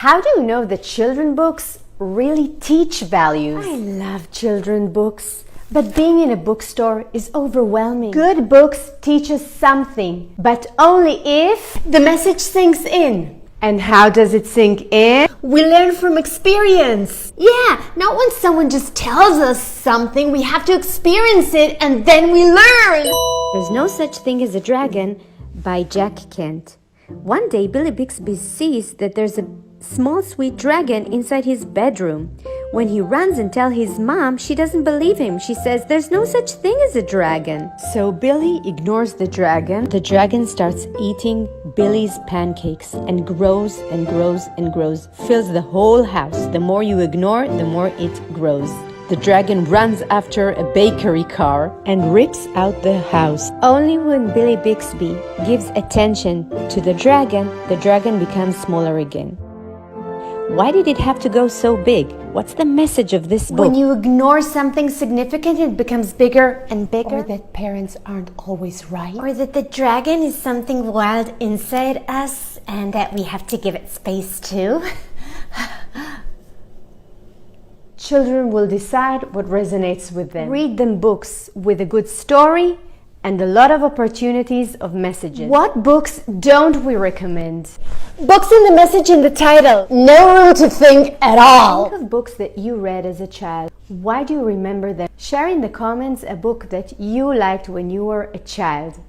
How do you know that children books really teach values? I love children books, but being in a bookstore is overwhelming. Good books teach us something, but only if the message sinks in. And how does it sink in? We learn from experience. Yeah, not when someone just tells us something. We have to experience it and then we learn. There's No Such Thing as a Dragon by Jack Kent. One day, Billy Bixby sees that there's a small sweet dragon inside his bedroom. When he runs and tells his mom, she doesn't believe him. She says there's no such thing as a dragon. So Billy ignores the dragon. The dragon starts eating Billy's pancakes and grows and grows and grows, fills the whole house. The more you ignore, the more it grows. The dragon runs after a bakery car and rips out the house. Only when Billy Bixby gives attention to the dragon becomes smaller again. Why did it have to go so big? What's the message of this book? When you ignore something significant, it becomes bigger and bigger. Or that parents aren't always right. Or that the dragon is something wild inside us and that we have to give it space too. Children will decide what resonates with them. Read them books with a good story and a lot of opportunities of messages. What books don't we recommend? Books in the message in the title. No room to think at all. Think of books that you read as a child. Why do you remember them? Share in the comments a book that you liked when you were a child.